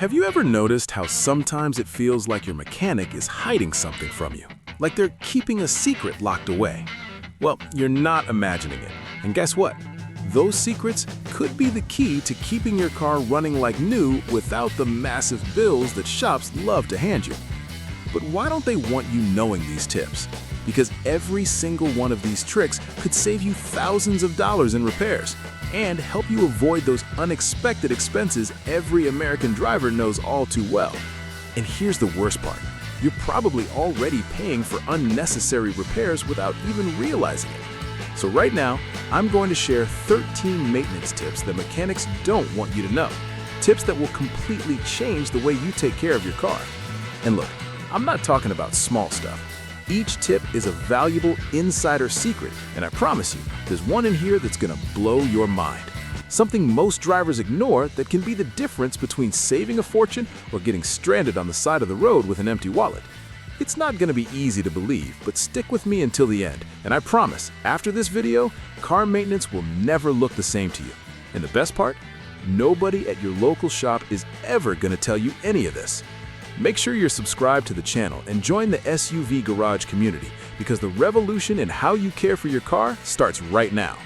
Have you ever noticed how sometimes it feels like your mechanic is hiding something from you? Like they're keeping a secret locked away? Well, you're not imagining it. And guess what? Those secrets could be the key to keeping your car running like new without the massive bills that shops love to hand you. But why don't they want you knowing these tips? Because every single one of these tricks could save you thousands of dollars in repairs and help you avoid those unexpected expenses every American driver knows all too well. And here's the worst part. You're probably already paying for unnecessary repairs without even realizing it. So right now, I'm going to share 13 maintenance tips that mechanics don't want you to know. Tips that will completely change the way you take care of your car. And look, I'm not talking about small stuff. Each tip is a valuable insider secret, and I promise you, there's one in here that's gonna blow your mind. Something most drivers ignore that can be the difference between saving a fortune or getting stranded on the side of the road with an empty wallet. It's not gonna be easy to believe, but stick with me until the end, and I promise, after this video, car maintenance will never look the same to you. And the best part? Nobody at your local shop is ever gonna tell you any of this. Make sure you're subscribed to the channel and join the SUV Garage community because the revolution in how you care for your car starts right now.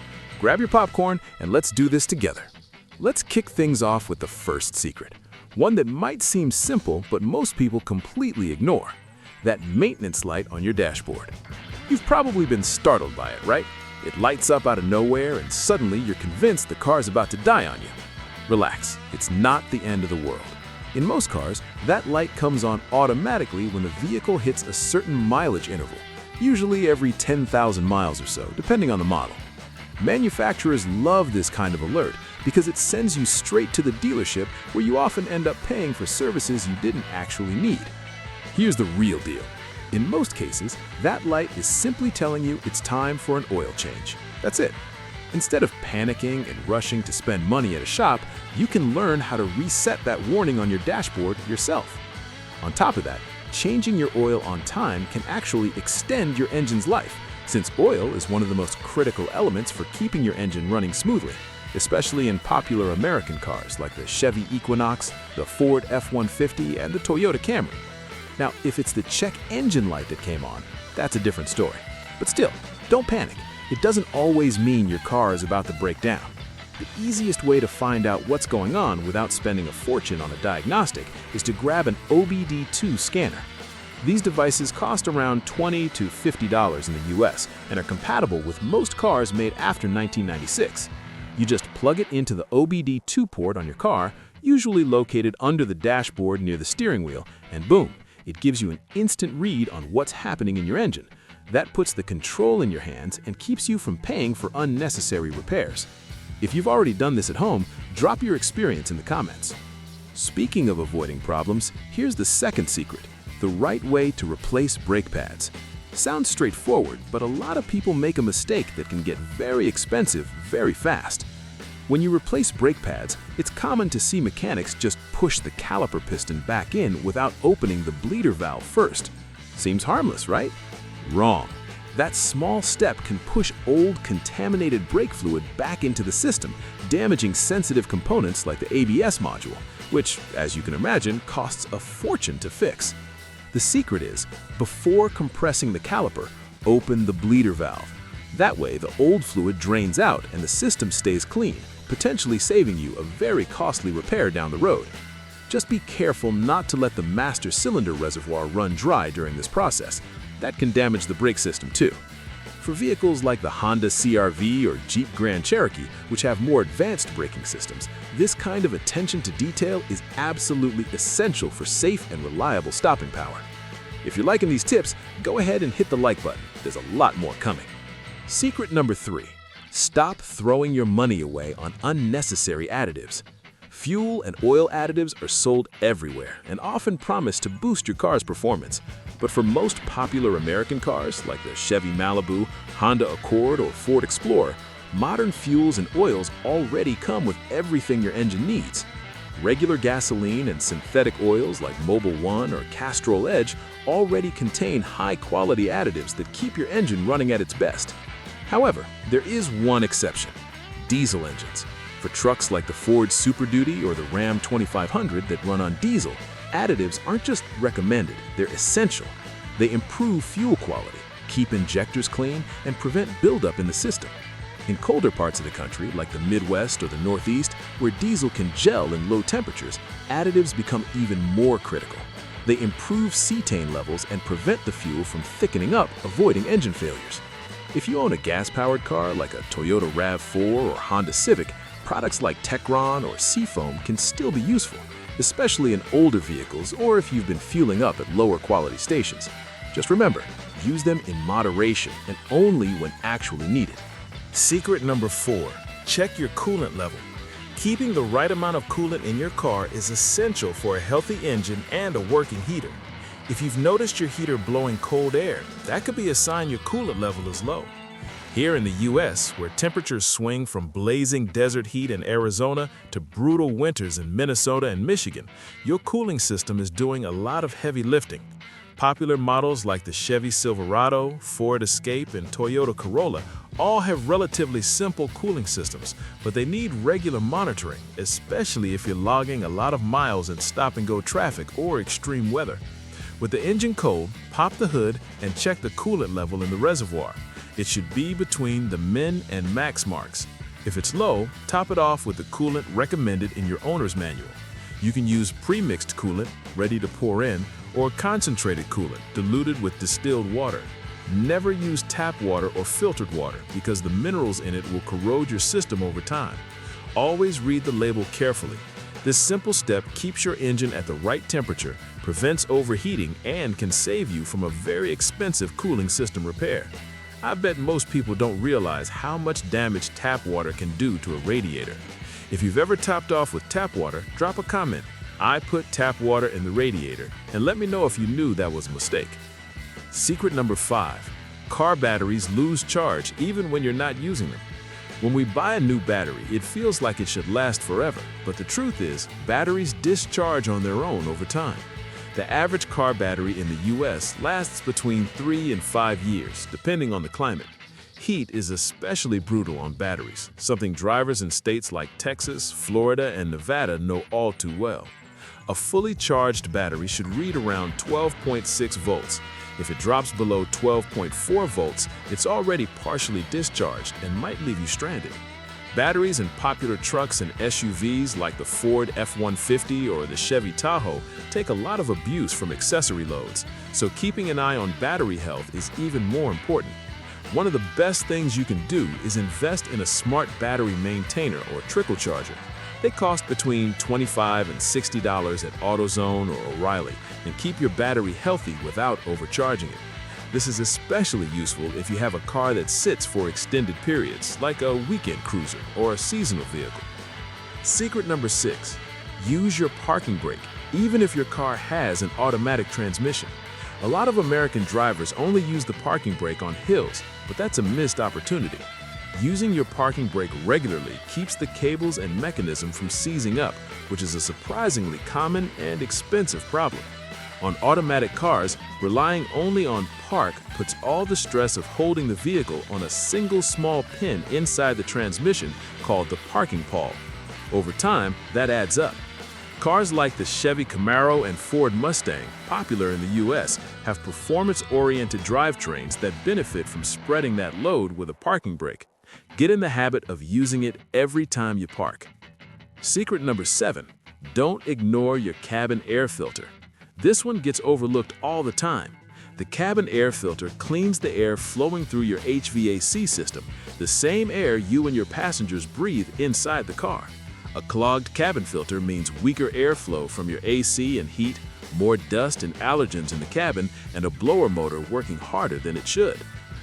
Grab your popcorn and let's do this together. Let's kick things off with the first secret, one that might seem simple but most people completely ignore. That maintenance light on your dashboard. You've probably been startled by it, right? It lights up out of nowhere and suddenly you're convinced the car's about to die on you. Relax, it's not the end of the world. In most cars, that light comes on automatically when the vehicle hits a certain mileage interval, usually every 10,000 miles or so, depending on the model. Manufacturers love this kind of alert because it sends you straight to the dealership where you often end up paying for services you didn't actually need. Here's the real deal. In most cases, that light is simply telling you it's time for an oil change. That's it. Instead of panicking and rushing to spend money at a shop, you can learn how to reset that warning on your dashboard yourself. On top of that, changing your oil on time can actually extend your engine's life, since oil is one of the most critical elements for keeping your engine running smoothly, especially in popular American cars like the Chevy Equinox, the Ford F-150, and the Toyota Camry. Now, if it's the check engine light that came on, that's a different story. But still, don't panic. It doesn't always mean your car is about to break down. The easiest way to find out what's going on without spending a fortune on a diagnostic is to grab an OBD2 scanner. These devices cost around $20 to $50 in the US and are compatible with most cars made after 1996. You just plug it into the OBD2 port on your car, usually located under the dashboard near the steering wheel, and boom, it gives you an instant read on what's happening in your engine. That puts the control in your hands and keeps you from paying for unnecessary repairs. If you've already done this at home, drop your experience in the comments. Speaking of avoiding problems, here's the second secret, the right way to replace brake pads. Sounds straightforward, but a lot of people make a mistake that can get very expensive very fast. When you replace brake pads, it's common to see mechanics just push the caliper piston back in without opening the bleeder valve first. Seems harmless, right? Wrong. That small step can push old, contaminated brake fluid back into the system, damaging sensitive components like the ABS module, which, as you can imagine, costs a fortune to fix. The secret is, before compressing the caliper, open the bleeder valve. That way, the old fluid drains out and the system stays clean, potentially saving you a very costly repair down the road. Just be careful not to let the master cylinder reservoir run dry during this process. That can damage the brake system too. For vehicles like the Honda CR-V or Jeep Grand Cherokee, which have more advanced braking systems, this kind of attention to detail is absolutely essential for safe and reliable stopping power. If you're liking these tips, go ahead and hit the like button. There's a lot more coming. Secret number 3. Stop throwing your money away on unnecessary additives. Fuel and oil additives are sold everywhere and often promise to boost your car's performance. But for most popular American cars, like the Chevy Malibu, Honda Accord, or Ford Explorer, modern fuels and oils already come with everything your engine needs. Regular gasoline and synthetic oils like Mobil 1 or Castrol Edge already contain high-quality additives that keep your engine running at its best. However, there is one exception: diesel engines. For For trucks like the Ford Super Duty or the Ram 2500 that run on diesel, additives aren't just recommended, they're essential. They improve fuel quality, keep injectors clean, and prevent buildup in the system. In colder parts of the country, like the Midwest or the Northeast, where diesel can gel in low temperatures, additives become even more critical. They improve cetane levels and prevent the fuel from thickening up, avoiding engine failures. If you own a gas-powered car like a Toyota RAV4 or Honda Civic, products like Techron or Seafoam can still be useful, especially in older vehicles or if you've been fueling up at lower quality stations. Just remember, use them in moderation and only when actually needed. Secret number 4, check your coolant level. Keeping the right amount of coolant in your car is essential for a healthy engine and a working heater. If you've noticed your heater blowing cold air, that could be a sign your coolant level is low. Here in the US, where temperatures swing from blazing desert heat in Arizona to brutal winters in Minnesota and Michigan, your cooling system is doing a lot of heavy lifting. Popular models like the Chevy Silverado, Ford Escape, and Toyota Corolla all have relatively simple cooling systems, but they need regular monitoring, especially if you're logging a lot of miles in stop-and-go traffic or extreme weather. With the engine cold, pop the hood and check the coolant level in the reservoir. It should be between the min and max marks. If it's low, top it off with the coolant recommended in your owner's manual. You can use pre-mixed coolant, ready to pour in, or concentrated coolant, diluted with distilled water. Never use tap water or filtered water because the minerals in it will corrode your system over time. Always read the label carefully. This simple step keeps your engine at the right temperature, prevents overheating, and can save you from a very expensive cooling system repair. I bet most people don't realize how much damage tap water can do to a radiator. If you've ever topped off with tap water, drop a comment. I put tap water in the radiator, and let me know if you knew that was a mistake. Secret number 5, car batteries lose charge even when you're not using them. When we buy a new battery, it feels like it should last forever, but the truth is, batteries discharge on their own over time. The average car battery in the US lasts between 3 and 5 years, depending on the climate. Heat is especially brutal on batteries, something drivers in states like Texas, Florida, and Nevada know all too well. A fully charged battery should read around 12.6 volts. If it drops below 12.4 volts, it's already partially discharged and might leave you stranded. Batteries in popular trucks and SUVs like the Ford F-150 or the Chevy Tahoe take a lot of abuse from accessory loads, so keeping an eye on battery health is even more important. One of the best things you can do is invest in a smart battery maintainer or trickle charger. They cost between $25 and $60 at AutoZone or O'Reilly and keep your battery healthy without overcharging it. This is especially useful if you have a car that sits for extended periods, like a weekend cruiser or a seasonal vehicle. Secret number 6, use your parking brake, even if your car has an automatic transmission. A lot of American drivers only use the parking brake on hills, but that's a missed opportunity. Using your parking brake regularly keeps the cables and mechanism from seizing up, which is a surprisingly common and expensive problem. On automatic cars, relying only on park puts all the stress of holding the vehicle on a single small pin inside the transmission called the parking pawl. Over time, that adds up. Cars like the Chevy Camaro and Ford Mustang, popular in the US, have performance-oriented drivetrains that benefit from spreading that load with a parking brake. Get in the habit of using it every time you park. Secret number 7, don't ignore your cabin air filter. This one gets overlooked all the time. The cabin air filter cleans the air flowing through your HVAC system, the same air you and your passengers breathe inside the car. A clogged cabin filter means weaker airflow from your AC and heat, more dust and allergens in the cabin, and a blower motor working harder than it should.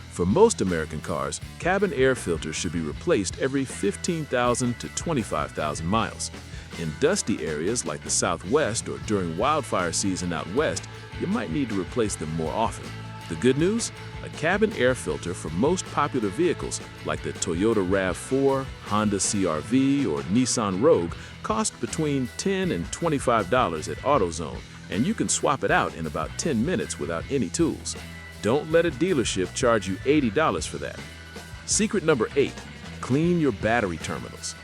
For most American cars, cabin air filters should be replaced every 15,000 to 25,000 miles. In dusty areas like the Southwest or during wildfire season out west, you might need to replace them more often. The good news? A cabin air filter for most popular vehicles like the Toyota RAV4, Honda CR-V, or Nissan Rogue cost between $10 and $25 at AutoZone, and you can swap it out in about 10 minutes without any tools. Don't let a dealership charge you $80 for that. Secret number 8, clean your battery terminals.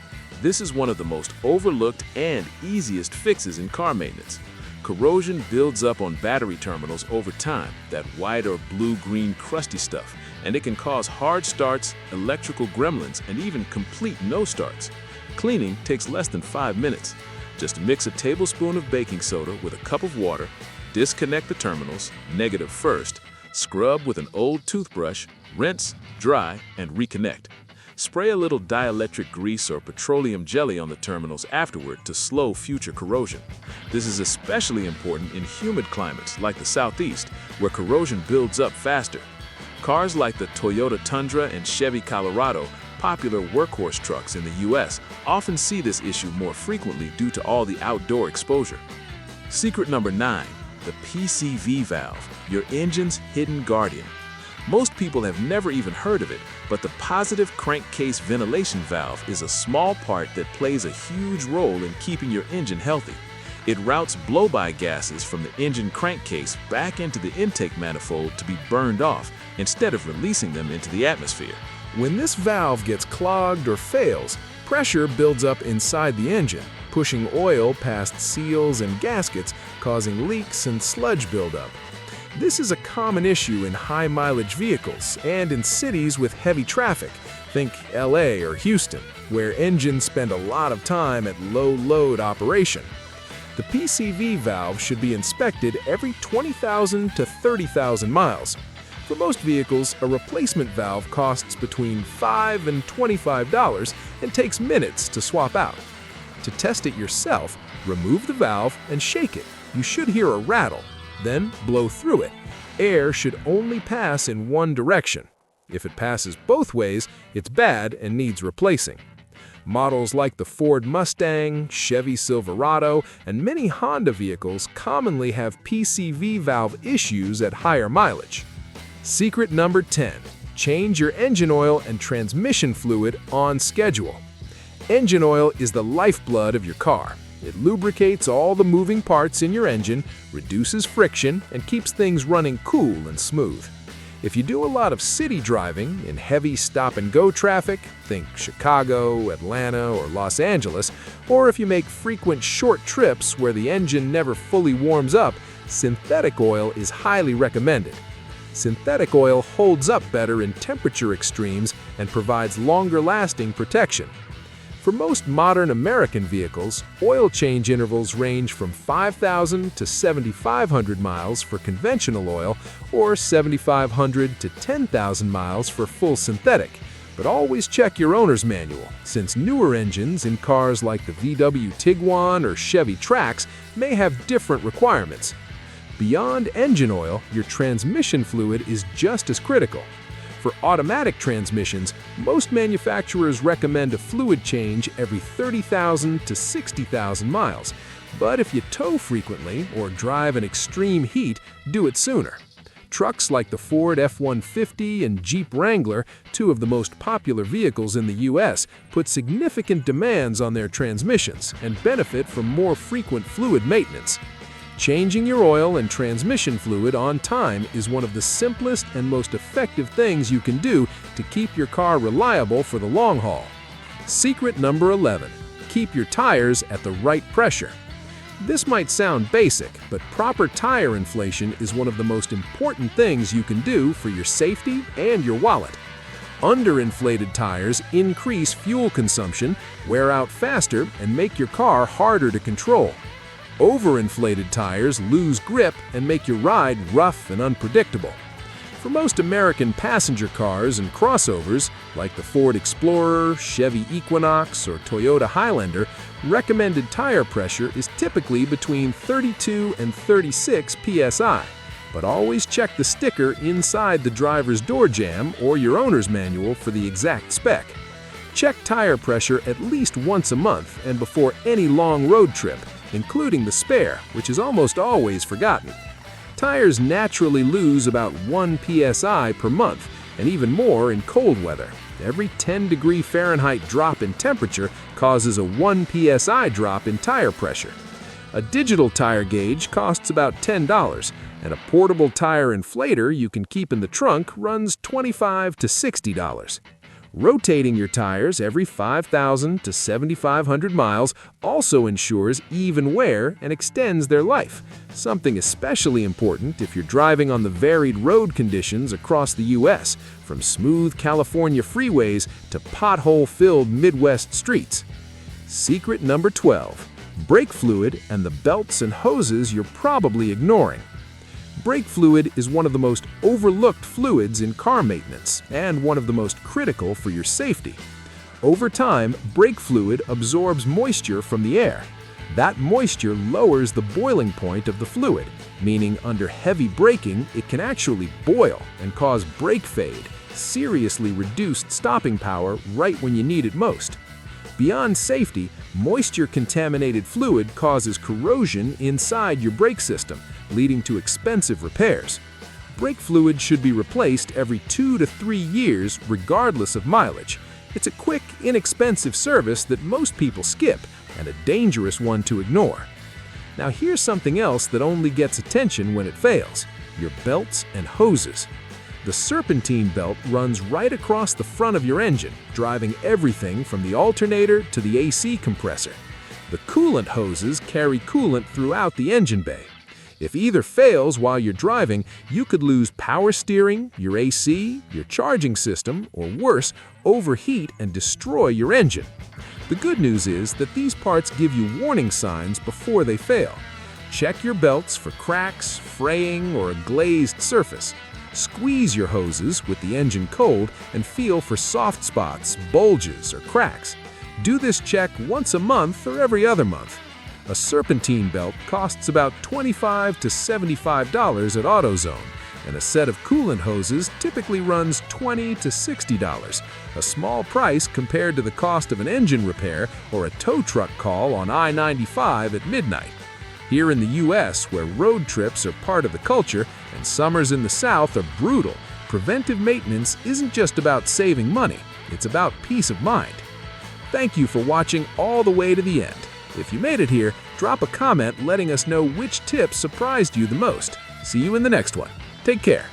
This is one of the most overlooked and easiest fixes in car maintenance. Corrosion builds up on battery terminals over time, that white or blue-green crusty stuff, and it can cause hard starts, electrical gremlins, and even complete no starts. Cleaning takes less than 5 minutes. Just mix a tablespoon of baking soda with a cup of water, disconnect the terminals, negative first, scrub with an old toothbrush, rinse, dry, and reconnect. Spray a little dielectric grease or petroleum jelly on the terminals afterward to slow future corrosion. This is especially important in humid climates like the Southeast, where corrosion builds up faster. Cars like the Toyota Tundra and Chevy Colorado, popular workhorse trucks in the U.S., often see this issue more frequently due to all the outdoor exposure. Secret number 9, the PCV valve, your engine's hidden guardian. Most people have never even heard of it, but the positive crankcase ventilation valve is a small part that plays a huge role in keeping your engine healthy. It routes blow-by gases from the engine crankcase back into the intake manifold to be burned off, instead of releasing them into the atmosphere. When this valve gets clogged or fails, pressure builds up inside the engine, pushing oil past seals and gaskets, causing leaks and sludge buildup. This is a common issue in high-mileage vehicles and in cities with heavy traffic, think LA or Houston, where engines spend a lot of time at low-load operation. The PCV valve should be inspected every 20,000 to 30,000 miles. For most vehicles, a replacement valve costs between $5 and $25 and takes minutes to swap out. To test it yourself, remove the valve and shake it. You should hear a rattle. Then blow through it. Air should only pass in one direction. If it passes both ways, it's bad and needs replacing. Models like the Ford Mustang, Chevy Silverado, and many Honda vehicles commonly have PCV valve issues at higher mileage. Secret number 10. Change your engine oil and transmission fluid on schedule. Engine oil is the lifeblood of your car. It lubricates all the moving parts in your engine, reduces friction, and keeps things running cool and smooth. If you do a lot of city driving in heavy stop-and-go traffic, think Chicago, Atlanta, or Los Angeles, or if you make frequent short trips where the engine never fully warms up, synthetic oil is highly recommended. Synthetic oil holds up better in temperature extremes and provides longer-lasting protection. For most modern American vehicles, oil change intervals range from 5,000 to 7,500 miles for conventional oil or 7,500 to 10,000 miles for full synthetic. But always check your owner's manual, since newer engines in cars like the VW Tiguan or Chevy Trax may have different requirements. Beyond engine oil, your transmission fluid is just as critical. For automatic transmissions, most manufacturers recommend a fluid change every 30,000 to 60,000 miles. But if you tow frequently or drive in extreme heat, do it sooner. Trucks like the Ford F-150 and Jeep Wrangler, two of the most popular vehicles in the U.S., put significant demands on their transmissions and benefit from more frequent fluid maintenance. Changing your oil and transmission fluid on time is one of the simplest and most effective things you can do to keep your car reliable for the long haul. Secret number 11. Keep your tires at the right pressure. This might sound basic, but proper tire inflation is one of the most important things you can do for your safety and your wallet. Underinflated tires increase fuel consumption, wear out faster, and make your car harder to control. Overinflated tires lose grip and make your ride rough and unpredictable. For most American passenger cars and crossovers, like the Ford Explorer, Chevy Equinox, or Toyota Highlander, recommended tire pressure is typically between 32 and 36 psi. But always check the sticker inside the driver's door jamb or your owner's manual for the exact spec. Check tire pressure at least once a month and before any long road trip, including the spare, which is almost always forgotten. Tires naturally lose about 1 psi per month, and even more in cold weather. Every 10-degree Fahrenheit drop in temperature causes a 1 psi drop in tire pressure. A digital tire gauge costs about $10, and a portable tire inflator you can keep in the trunk runs $25 to $60. Rotating your tires every 5,000 to 7,500 miles also ensures even wear and extends their life, something especially important if you're driving on the varied road conditions across the U.S., from smooth California freeways to pothole-filled Midwest streets. Secret number 12. Brake fluid and the belts and hoses you're probably ignoring. Brake fluid is one of the most overlooked fluids in car maintenance and one of the most critical for your safety. Over time, brake fluid absorbs moisture from the air. That moisture lowers the boiling point of the fluid, meaning under heavy braking, it can actually boil and cause brake fade, seriously reduced stopping power right when you need it most. Beyond safety, moisture-contaminated fluid causes corrosion inside your brake system, leading to expensive repairs. Brake fluid should be replaced every 2 to 3 years regardless of mileage. It's a quick, inexpensive service that most people skip, and a dangerous one to ignore. Now here's something else that only gets attention when it fails: your belts and hoses. The serpentine belt runs right across the front of your engine, driving everything from the alternator to the AC compressor. The coolant hoses carry coolant throughout the engine bay. If either fails while you're driving, you could lose power steering, your AC, your charging system, or worse, overheat and destroy your engine. The good news is that these parts give you warning signs before they fail. Check your belts for cracks, fraying, or a glazed surface. Squeeze your hoses with the engine cold and feel for soft spots, bulges, or cracks. Do this check once a month or every other month. A serpentine belt costs about $25 to $75 at AutoZone, and a set of coolant hoses typically runs $20 to $60, a small price compared to the cost of an engine repair or a tow truck call on I-95 at midnight. Here in the U.S., where road trips are part of the culture and summers in the South are brutal, preventive maintenance isn't just about saving money, it's about peace of mind. Thank you for watching all the way to the end. If you made it here, drop a comment letting us know which tip surprised you the most. See you in the next one. Take care.